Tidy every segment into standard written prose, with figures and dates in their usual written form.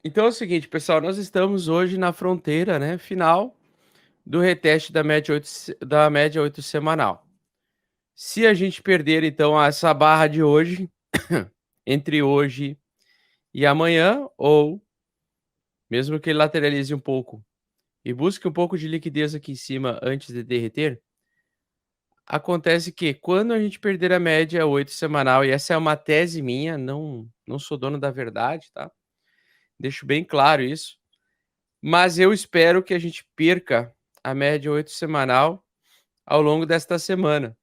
Então é o seguinte, pessoal, nós estamos hoje na fronteira, né, final do reteste da média 8 semanal. Se a gente perder, então, essa barra de hoje, entre hoje e amanhã, ou mesmo que ele lateralize um pouco e busque um pouco de liquidez aqui em cima antes de derreter, acontece que quando a gente perder a média 8 semanal, e essa é uma tese minha, não sou dono da verdade, tá? Deixo bem claro isso. Mas eu espero que a gente perca a média 8 semanal ao longo desta semana.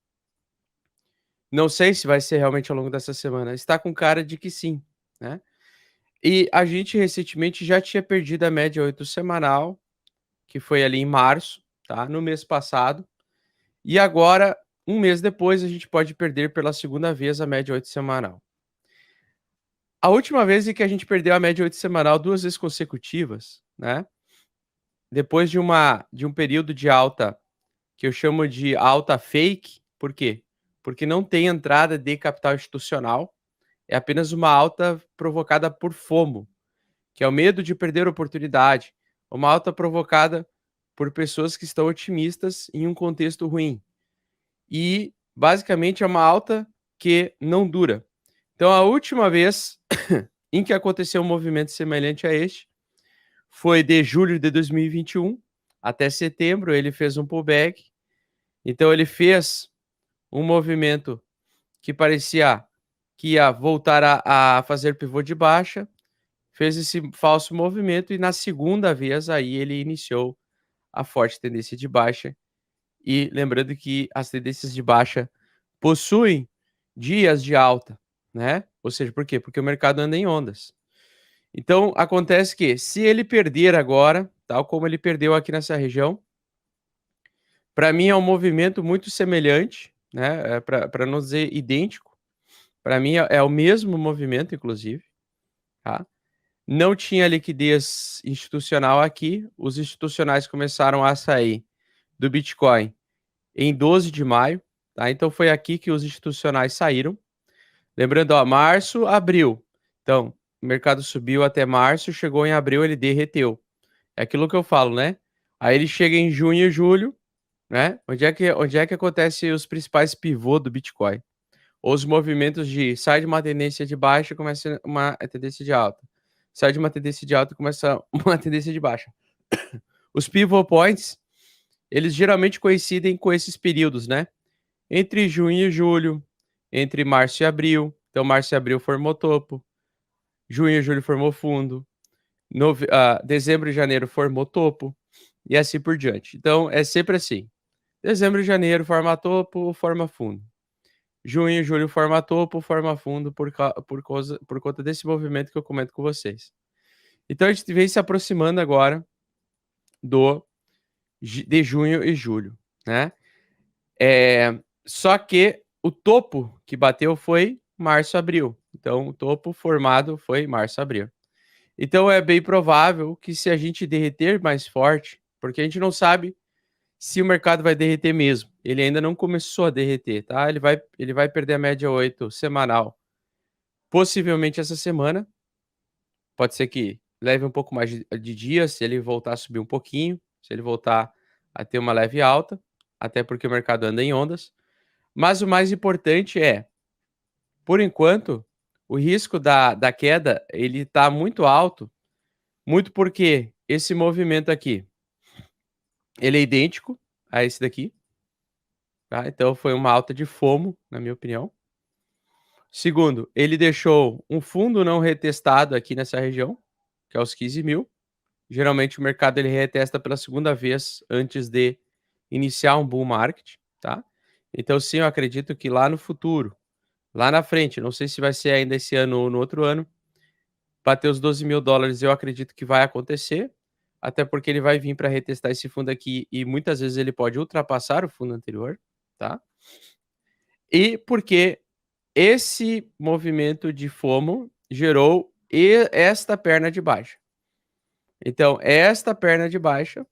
Não sei se vai ser realmente ao longo dessa semana. Está com cara de que sim, né? E a gente recentemente já tinha perdido a média 8 semanal, que foi ali em março, tá? No mês passado. E agora, um mês depois, a gente pode perder pela segunda vez a média 8 semanal. A última vez em que a gente perdeu a média 8 semanal 2 vezes consecutivas, né? Depois de um período de alta que eu chamo de alta fake, por quê? Porque não tem entrada de capital institucional, é apenas uma alta provocada por FOMO, que é o medo de perder oportunidade, uma alta provocada por pessoas que estão otimistas em um contexto ruim. E basicamente é uma alta que não dura. Então a última vez em que aconteceu um movimento semelhante a este foi de julho de 2021 até setembro, ele fez um pullback. Então ele fez um movimento que parecia que ia voltar a fazer pivô de baixa, fez esse falso movimento e na segunda vez aí ele iniciou a forte tendência de baixa. E lembrando que as tendências de baixa possuem dias de alta, né? Ou seja, por quê? Porque o mercado anda em ondas. Então acontece que se ele perder agora, tal como ele perdeu aqui nessa região, para mim é um movimento muito semelhante, né? Para não dizer idêntico. Para mim é o mesmo movimento, inclusive, tá? Não tinha liquidez institucional aqui, os institucionais começaram a sair do Bitcoin em 12 de maio, tá? Então foi aqui que os institucionais saíram. Lembrando, ó, março, abril. Então, o mercado subiu até março, chegou em abril, ele derreteu. É aquilo que eu falo, né? Aí ele chega em junho e julho, né? Onde é que acontece os principais pivôs do Bitcoin? Os movimentos de sai de uma tendência de baixa e começa uma tendência de alta. Sai de uma tendência de alta e começa uma tendência de baixa. Os pivot points, eles geralmente coincidem com esses períodos, né? Entre junho e julho, entre março e abril. Então, março e abril formou topo, junho e julho formou fundo, dezembro e janeiro formou topo, e assim por diante. Então, é sempre assim. Dezembro e janeiro forma topo, forma fundo. Junho e julho forma topo, forma fundo por conta desse movimento que eu comento com vocês. Então a gente vem se aproximando agora de junho e julho, né? Só que o topo que bateu foi março, abril. Então o topo formado foi março, abril. Então é bem provável que se a gente derreter mais forte, porque a gente não sabe se o mercado vai derreter mesmo. Ele ainda não começou a derreter, tá? Ele vai perder a média 8 semanal, possivelmente essa semana. Pode ser que leve um pouco mais de dias, se ele voltar a subir um pouquinho, se ele voltar a ter uma leve alta, até porque o mercado anda em ondas. Mas o mais importante é, por enquanto, o risco da queda ele está muito alto, muito porque esse movimento aqui, ele é idêntico a esse daqui, tá? Então foi uma alta de FOMO, na minha opinião. Segundo, ele deixou um fundo não retestado aqui nessa região, que é os 15 mil. Geralmente o mercado ele retesta pela segunda vez antes de iniciar um bull market, tá? Então sim, eu acredito que lá no futuro, lá na frente, não sei se vai ser ainda esse ano ou no outro ano, bater os 12 mil dólares eu acredito que vai acontecer, até porque ele vai vir para retestar esse fundo aqui e muitas vezes ele pode ultrapassar o fundo anterior, tá? E porque esse movimento de FOMO gerou esta perna de baixa. Então, esta perna de baixa,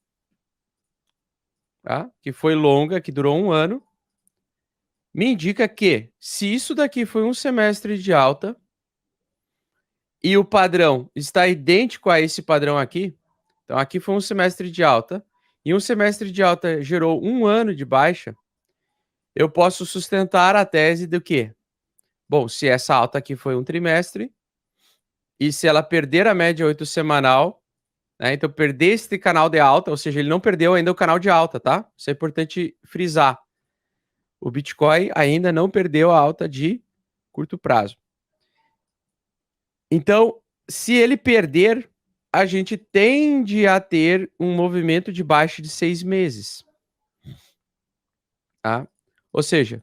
tá? Que foi longa, que durou um ano, me indica que se isso daqui foi um semestre de alta e o padrão está idêntico a esse padrão aqui, então aqui foi um semestre de alta, e um semestre de alta gerou 1 ano de baixa, eu posso sustentar a tese do quê? Bom, se essa alta aqui foi um trimestre, e se ela perder a média 8 semanal, né, então perder este canal de alta, ou seja, ele não perdeu ainda o canal de alta, tá? Isso é importante frisar. O Bitcoin ainda não perdeu a alta de curto prazo. Então, se ele perder, a gente tende a ter um movimento de baixa de 6 meses. Tá? Ou seja,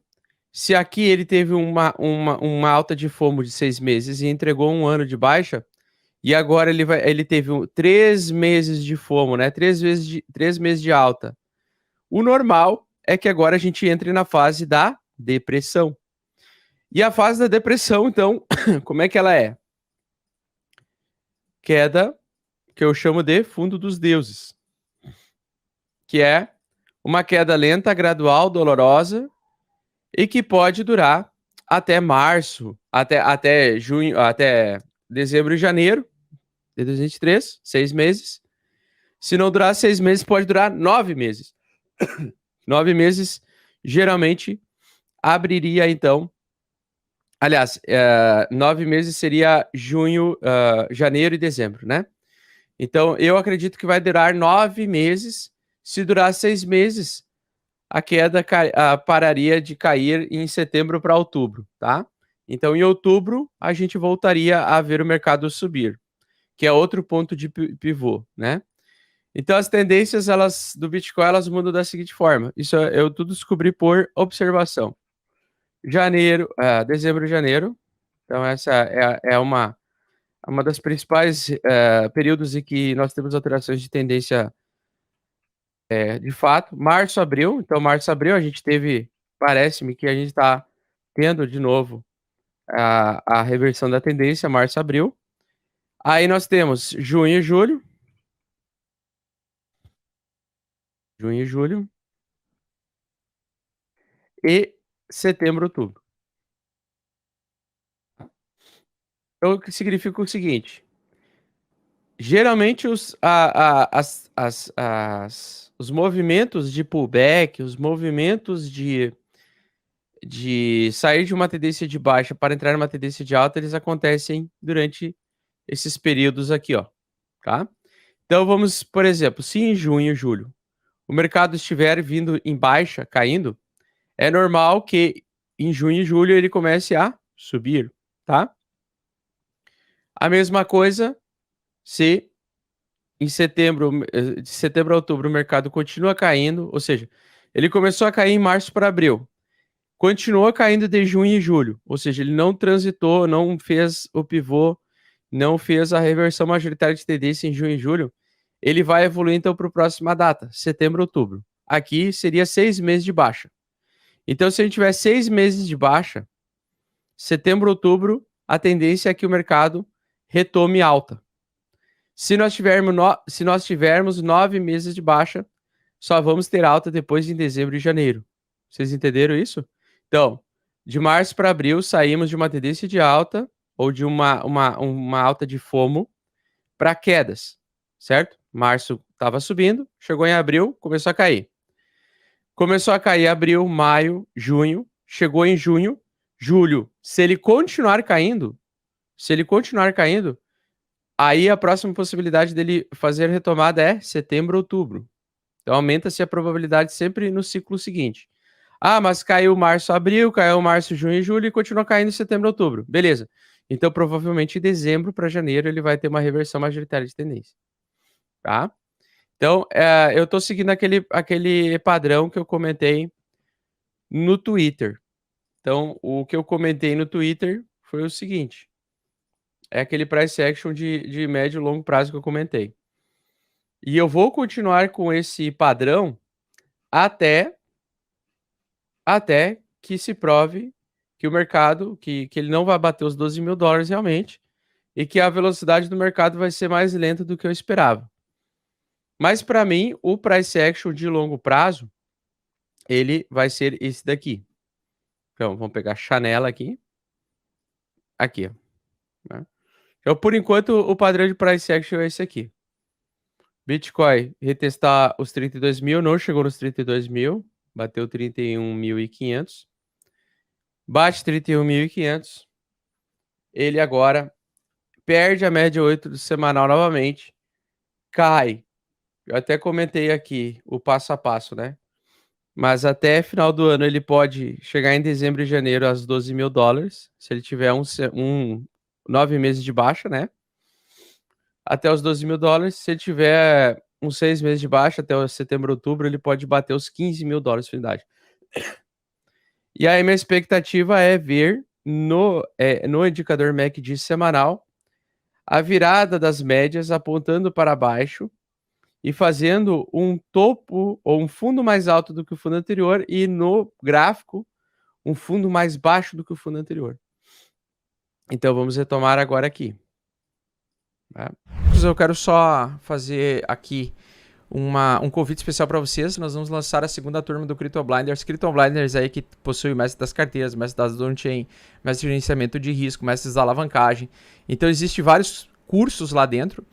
se aqui ele teve uma alta de FOMO de 6 meses e entregou 1 ano de baixa, e agora ele teve 3 meses de FOMO, né? 3 meses de alta. O normal é que agora a gente entre na fase da depressão. E a fase da depressão, então, como é que ela é? Queda, que eu chamo de fundo dos deuses, que é uma queda lenta, gradual, dolorosa, e que pode durar até março, até junho, até dezembro e janeiro de 2023, 6 meses. Se não durar 6 meses, pode durar 9 meses. 9 meses, geralmente, abriria, então... Aliás, 9 meses seria junho, janeiro e dezembro, né? Então, eu acredito que vai durar 9 meses. Se durar 6 meses, a queda pararia de cair em setembro para outubro, tá? Então, em outubro, a gente voltaria a ver o mercado subir, que é outro ponto de pivô, né? Então, as tendências do Bitcoin, elas mudam da seguinte forma. Isso eu tudo descobri por observação. Dezembro e janeiro. Então, essa é uma das principais períodos em que nós temos alterações de tendência de fato. Março, abril. Então, março, abril, a gente teve, parece-me que a gente está tendo de novo a reversão da tendência, março, abril. Aí nós temos junho e julho. Junho e julho. E setembro, outubro. Então, o que significa o seguinte: geralmente os movimentos de pullback, os movimentos de sair de uma tendência de baixa para entrar numa tendência de alta, eles acontecem durante esses períodos aqui, ó, tá? Então vamos, por exemplo, se em junho e julho o mercado estiver vindo em baixa, caindo, é normal que em junho e julho ele comece a subir, tá? A mesma coisa se em de setembro a outubro o mercado continua caindo, ou seja, ele começou a cair em março para abril, continuou caindo de junho e julho, ou seja, ele não transitou, não fez o pivô, não fez a reversão majoritária de tendência em junho e julho, ele vai evoluir então para a próxima data, setembro, outubro. Aqui seria 6 meses de baixa. Então, se a gente tiver 6 meses de baixa, setembro, outubro, a tendência é que o mercado retome alta. Se nós tivermos 9 meses de baixa, só vamos ter alta depois em dezembro e janeiro. Vocês entenderam isso? Então, de março para abril, saímos de uma tendência de alta ou de uma alta de FOMO para quedas, certo? Março estava subindo, chegou em abril, começou a cair. Começou a cair abril, maio, junho, chegou em junho, julho. Se ele continuar caindo, aí a próxima possibilidade dele fazer retomada é setembro, outubro. Então aumenta-se a probabilidade sempre no ciclo seguinte. Ah, mas caiu março, abril, caiu março, junho e julho e continua caindo em setembro, outubro. Beleza. Então provavelmente em dezembro para janeiro ele vai ter uma reversão majoritária de tendência. Tá? Então eu estou seguindo aquele padrão que eu comentei no Twitter. Então o que eu comentei no Twitter foi o seguinte. É aquele price action de médio e longo prazo que eu comentei. E eu vou continuar com esse padrão até que se prove que o mercado, que ele não vai bater os $12.000 realmente, e que a velocidade do mercado vai ser mais lenta do que eu esperava. Mas para mim, o price action de longo prazo, ele vai ser esse daqui. Então, vamos pegar a chanela aqui. Aqui, ó, né? Então, por enquanto, o padrão de price action é esse aqui. Bitcoin retestar os 32 mil, não chegou nos 32 mil, bateu 31.500. Bate 31.500. Ele agora perde a média 8 do semanal novamente, cai. Eu até comentei aqui o passo a passo, né? Mas até final do ano ele pode chegar em dezembro e janeiro aos 12 mil dólares, se ele tiver 9 meses de baixa, né? Até os 12 mil dólares. Se ele tiver uns 6 meses de baixa, até o setembro, outubro, ele pode bater os 15 mil dólares de unidade. E aí minha expectativa é ver no indicador MACD semanal a virada das médias apontando para baixo e fazendo um topo ou um fundo mais alto do que o fundo anterior e no gráfico um fundo mais baixo do que o fundo anterior. Então vamos retomar agora aqui. Tá? Eu quero só fazer aqui um convite especial para vocês. Nós vamos lançar a segunda turma do Crypto Blinders. Crypto Blinders aí que possui o mestre das carteiras, mestre das on-chain, mestre de gerenciamento de risco, mestres da alavancagem. Então existem vários cursos lá dentro.